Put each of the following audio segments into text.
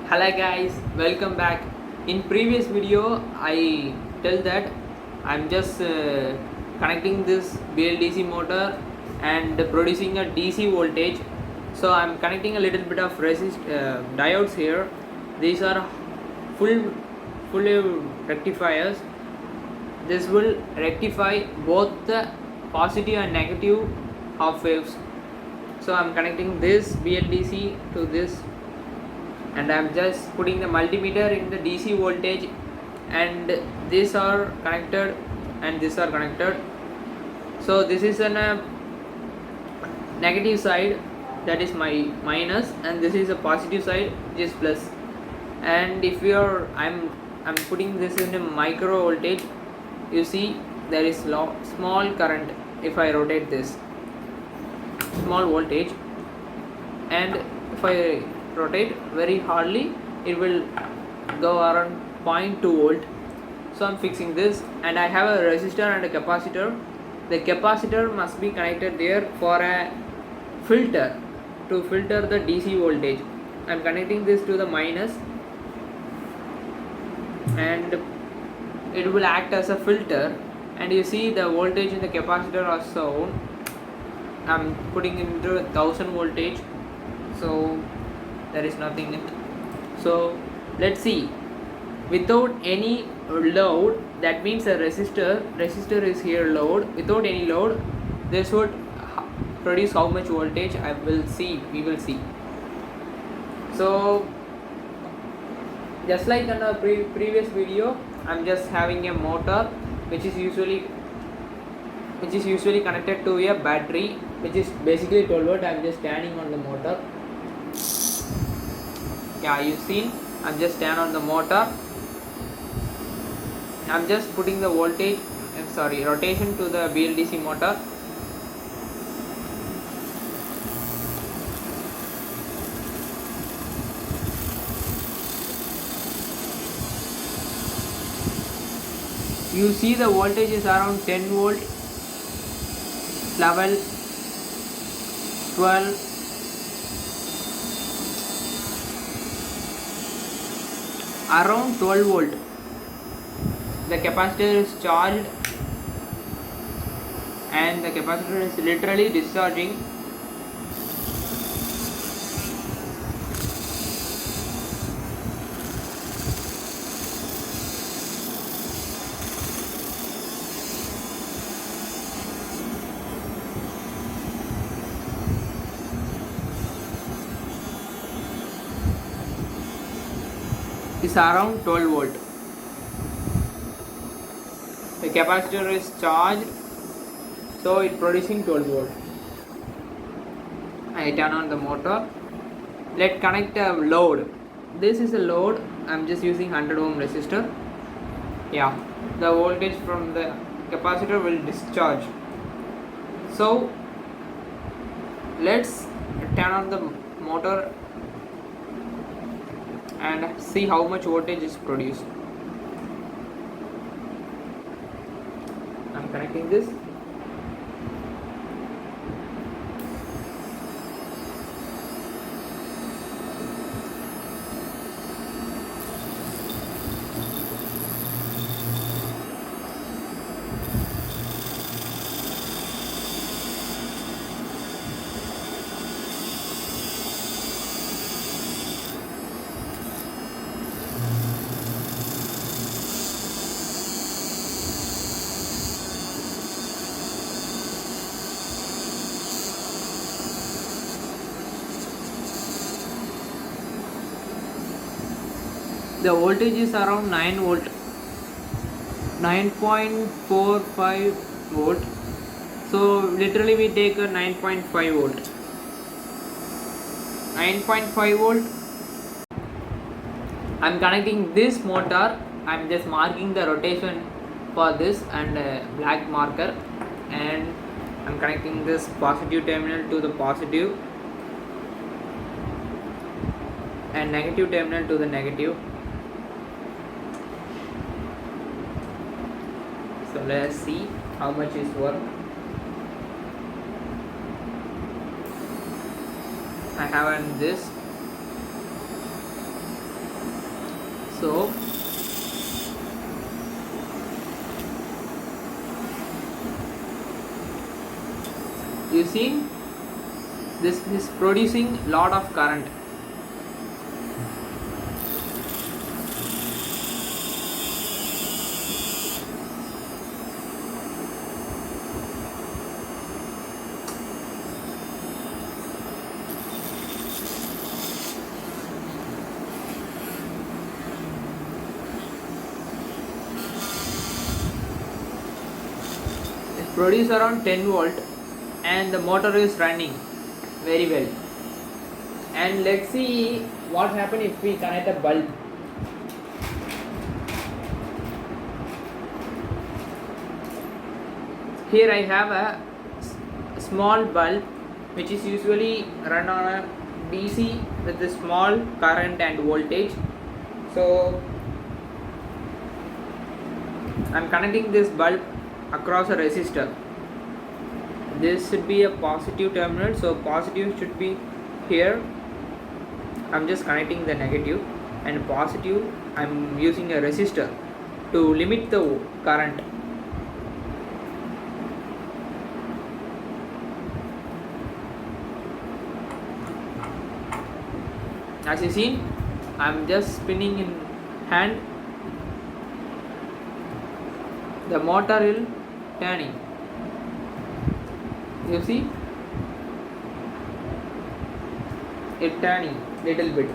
Hello guys, welcome back. In previous video I tell that I'm just connecting this BLDC motor and producing a DC voltage. So I'm connecting a little bit of diodes here. These are full rectifiers. This will rectify both the positive and negative half waves. So I'm connecting this BLDC to this, and I'm just putting the multimeter in the DC voltage, and these are connected and these are connected. So this is an negative side, that is my minus, and this is a positive side, which is plus. And if you're I'm putting this in a micro voltage, you see there is small current. If I rotate this, small voltage, and if I rotate very hardly, it will go around 0.2 volt. So I'm fixing this, and I have a resistor and a capacitor. The capacitor must be connected there for a filter, to filter the DC voltage. I'm connecting this to the minus, and it will act as a filter. And you see the voltage in the capacitor also, I'm putting into 1000 voltage, so there is nothing in it. So let's see, without any load, that means a resistor is here load. Without any load, this would produce how much voltage, we will see. So just like in the previous video, I'm just having a motor which is usually connected to a battery, which is basically 12 volt. I'm just standing on the motor. Yeah, you've seen, I'm just stand on the motor. I'm just putting the voltage, rotation to the BLDC motor. You see the voltage is around 10 volt, 11, 12, around 12 volt. The capacitor is charged, and the capacitor is literally discharging. Is around 12 volt. The capacitor is charged, so it's producing 12 volt. I turn on the motor. Let's connect a load. This is a load. I'm just using 100 ohm resistor. Yeah, the voltage from the capacitor will discharge. So let's turn on the motor and see how much voltage is produced. I'm connecting this. The voltage is around 9 volt, 9.45 volt. So literally we take a 9.5 volt. 9.5 volt. I'm connecting this motor. I'm just marking the rotation for this and black marker, and I'm connecting this positive terminal to the positive and negative terminal to the negative. So let's see how much is work. I have this So you see, this is producing lot of current. It produces around 10 volt and the motor is running very well. And let's see what happens if we connect a bulb. Here I have a small bulb which is usually run on a DC with a small current and voltage. So I am connecting this bulb across a resistor. This should be a positive terminal, so positive should be here. I'm just connecting the negative, and positive I'm using a resistor to limit the current. As you see, I'm just spinning in hand. The motor is turning. You see, it turning little bit.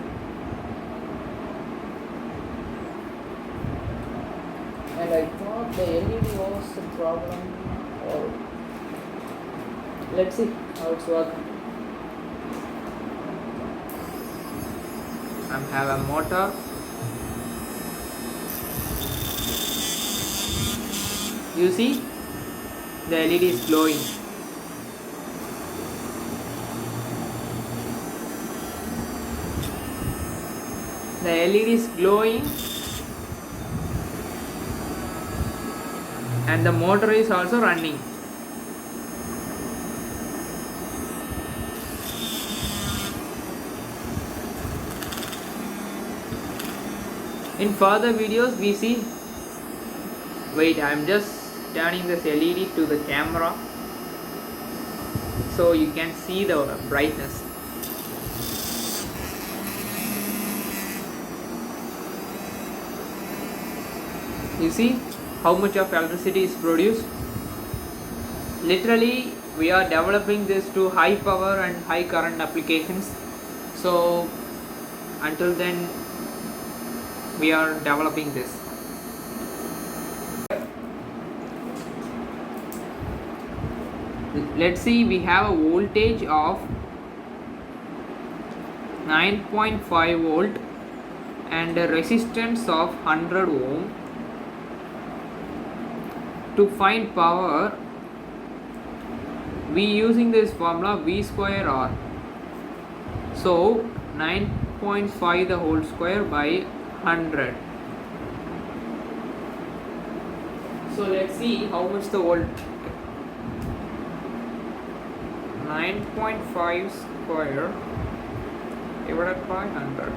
And I thought the LED was the problem, or let's see how it's working. I have a motor. You see, the LED is glowing. The LED is glowing and the motor is also running. In further videos we see, wait, I am just turning this LED to the camera so you can see the brightness. You see how much of electricity is produced? Literally we are developing this to high power and high current applications. So until then we are developing this. Let's see, we have a voltage of 9.5 volt and a resistance of 100 ohm. To find power, we using this formula V square R. So 9.5 the whole square by 100. So let's see how much the volt. 9.5 square divided by 100.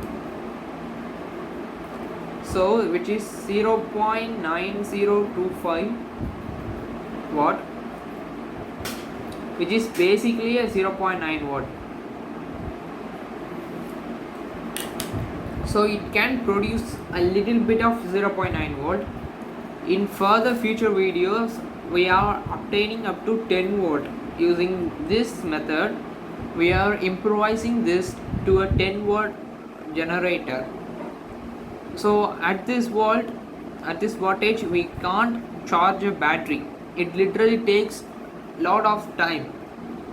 So which is 0.9025 watt, which is basically a 0.9 watt. So it can produce a little bit of 0.9 volt. In further future videos we are obtaining up to 10 volt. Using this method we are improvising this to a 10 watt generator. So at this voltage we can't charge a battery. It literally takes lot of time.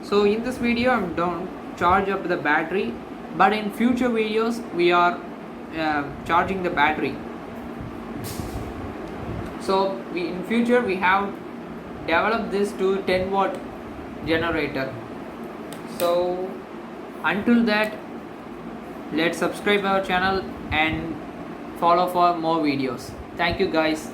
So in this video I'm don't charge up the battery, but in future videos we are charging the battery. So in future we have developed this to 10 watt generator. So until that, let's subscribe our channel and follow for more videos. Thank you guys.